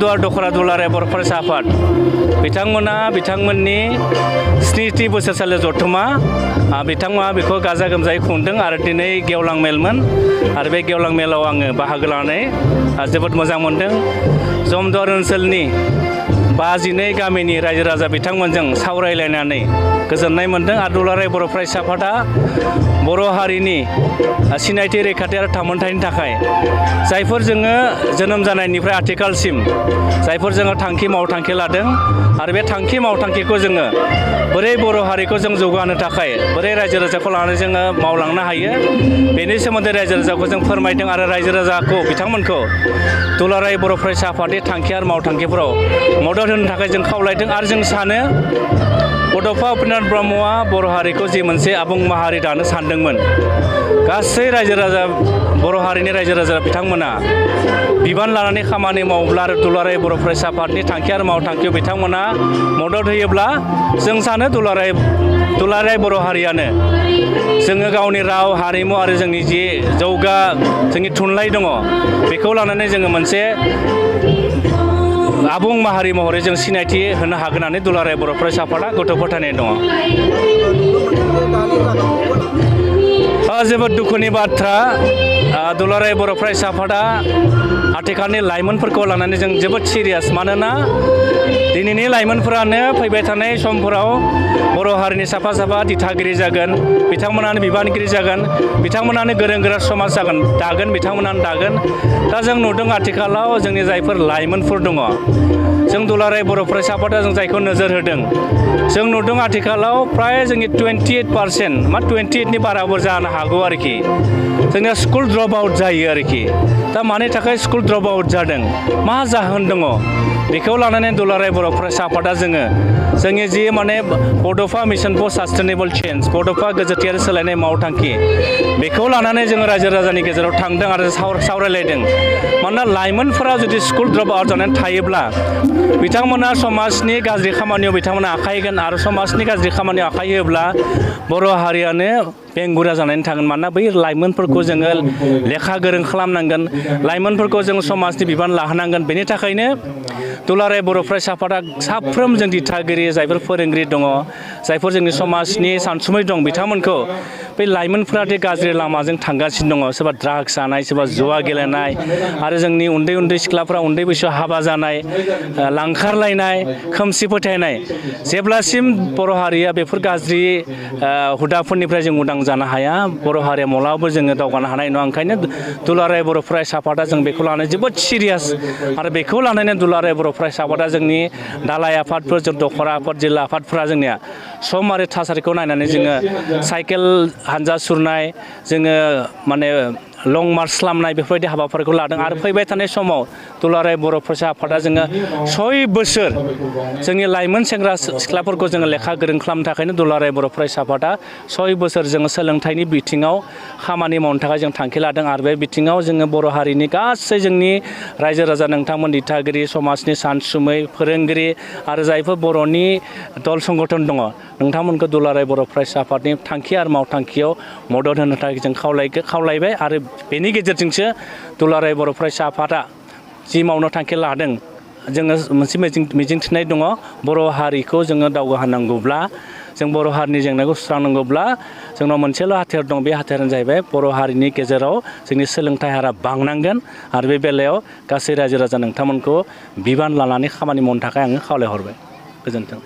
जमदुवार दखरा दुलाराय बर' फरायसा आफाद बिथांमोना बिथांमोननि 70 बोसोरसालि जथुमा बिथांमोना बेखौ गाजा गोमजायै खुंदों आरो दिनै गेवलां मेलमोन आरो बे गेवलां मेलाव आङो बाहागो लानानै जोबोद मोजां मोनदों। जमदुवार ओनसोलनि 52 गामिनि रायजो राजा बिथांमोनजों सावरायलायनानै गोजोननाय मोनदों आरो दुलाराय बर' फरायसा आफादा बर' हारिनि सिनायथि रैखाथि आरो थामोनथायनि थाखाय जायफोर जोङो जोनोम जानायनिफ्राय आथिखालसिम जायफोर जोङो थांखि मावथांखि लादों आरो बे थांखि मावथांखिखौ जोङो बोरै बर' हारिखौ जों जौगाहोनो थाखाय बोरै रायजो राजाखौ लानानै जोङो मावलांनो हायो बेनि सोमोन्दै रायजो राजाखौ जों फोरमायदों आरो रायजो राजाखौ बिथांमोनखौ दुलाराय बर' फरायसा आफादनि थांखि आरो मावथांखिफोराव मदद होनो थाखाय जों खावलायदों आरो जों सानो बड'फा उपेन्द्रनाथ ब्रह्मआ बर' हारिखौ जि मोनसे आबुं माहारि दानो सानदोंमोन गासै रायजो राजा बर' हारिनि रायजो राजा बिथांमोना बिबान लानानै खामानि मावोब्ला आरो दुलाराय बर' फरायसा आफादनि थांखि आरो मावथांखियाव बिथांमोना मदद होयोब्ला जों सानो दुलाराय बर' हारियानो जोङो गावनि राव हारिमु आरो जोंनि जि जौगा जोंनि थुनलाइ दङ बेखौ लानानै जोङो मोनसे आबुं माहारि महरै जों सिनायथि होनो हागोन होननानै दुलाराय बर' फरायसा आफादा गोथौ फोथायनाय दङ। जोबोद दुखुनि बाथ्रा दुलाराय बर' फरायसा आफादा आथिखालनि लाइमोनफोरखौ लानानै जों जोबोद सिरियास मानोना दिनैनि लाइमोनफोरानो फैबाय थानाय समफोराव बर' हारिनि साफा साफा दिथागिरि जागोन बिथांमोनानो बिबानगिरि जागोन बिथांमोनानो गोरों गोरा समाज दागोन बिथांमोनानो दागोन दा जों नुदों आथिखालाव जोंनि जायफोर लाइमोनफोर दङ जों दुलाराय बर' फरायसा आफादा जों जायखौ नोजोर होदों जों नुदों आथिखालाव फ्राय जोंनि 28% 28नि बाराबो जानो हागौ आरोखि जोंनिया स्कुल ड्रप आउट जायो आरोखि दा मानि थाखाय स्कुल ड्रप आउट जादों मा जाहोन दङ बेखौ लानानै दुलाराय बर' फरायसा आफादा जोंनि जि माने बड'फा मिशन फर सास्टेनेबल चेन्ज बड'फा गोजोनथियारि सोलायनाय मावथांखि बेखौ लानानै जोङो रायजो राजानि गेजेराव थांदों आरो सावरायलायदों मानोना लाइमोनफोरा जुदि स्कुल ड्रप आउट जानानै थायोब्ला बिथांमोना समाजनि गाज्रि खामानियाव बिथांमोना आखाइ होगोन आरो समाजनि गाज्रि खामानियाव आखाइ होयोब्ला बर' हारियानो बेंगुरा जानानै थागोन मानोना बै लाइमोनफोरखौ जोङो लेखा गोरों खालामनांगोन लाइमोनफोरखौ जों समाजनि बिबान लाहोनांगोन बेनि थाखायनो दुलाराय बर' फरायसा आफादा साफ्रोम जों दिथागिरि जायफोर फोरोंगिरि दङ जायफोर जोंनि समाजनि सानसुमै दं बिथांमोनखौ बै लाइमोनफोरा गाज्रि लामाजों थांगासिनो दङ सोरबा ड्राग्स जानाय सोरबा जुवा गेलेनाय आरो जोंनि उन्दै सिख्लाफ्रा उन्दै बैसोआव हाबा जानाय लांखारलायनाय खोमसि फोथायनाय जेब्लासिम बर' हारिया बेफोर गाज्रि हुदाफोरनिफ्राय जों उदां जानो हाया बर' हारिया माब्लाबाबो जोङो दावगानो हानाय नङा ओंखायनो दुलाराय बर' फरायसा आफादा जों बेखौ लानानै जोबोद सिरियास आरो बेखौ लानानै दुलाराय बर' फरायसा आफादा जोंनि दालाइ आफादफोर जों दखरा आफाद जिल्ला आफादफोरा जोंनिया सम आरो थासारिखौ नायनानै जोङो साइकेल हानजा सुरनाय जोङो माने लं मार्च खालामनाय बेफोरबायदि हाबाफारिखौ लादों आरो फैबाय थानाय समाव दुलाराय बर' फरायसा आफादा जोङो 6 बोसोर जोंनि लाइमोन सेंग्रा सिख्लाफोरखौ जोङो लेखा गोरों खालामनो थाखायनो दुलाराय बर' फरायसा आफादा 6 बोसोर जोङो सोलोंथाइनि बिथिङाव खामानि मावनो थाखाय जों थांखि लादों आरो बे बिथिङाव जोङो बर' हारिनि गासै जोंनि रायजो राजा नोंथांमोन दिथागिरि समाजनि सानसुमै फोरोंगिरि आरो जायफोर बर'नि दल संगठन दङ नोंथांमोनखौ दुलाराय बर' फरायसा आफादनि थांखि आरो मावथांखियाव मदद होनो थाखाय जों खावलायबाय आरो बेनि गेजेरजोंसो दुलाराय बर' फरायसा आफादा जि मावनो थांखि लादों जोङो मोनसे मिजिंथिनाय दङ बर' हारिखौ जोङो दावगाहोनांगौब्ला जों बर' हारिनि जेंनाखौ सुस्रांनांगौब्ला जोंनाव मोनसेल' हाथियार दं बे हाथियारानो जाहैबाय बर' हारिनि गेजेराव जोंनि सोलोंथाइ हारा बांनांगोन आरो बे बेलायाव गासै रायजो राजा नोंथांमोनखौ बिबान लानानै खामानि मावनो थाखाय आङो खावलायहरबाय गोजोन्थों।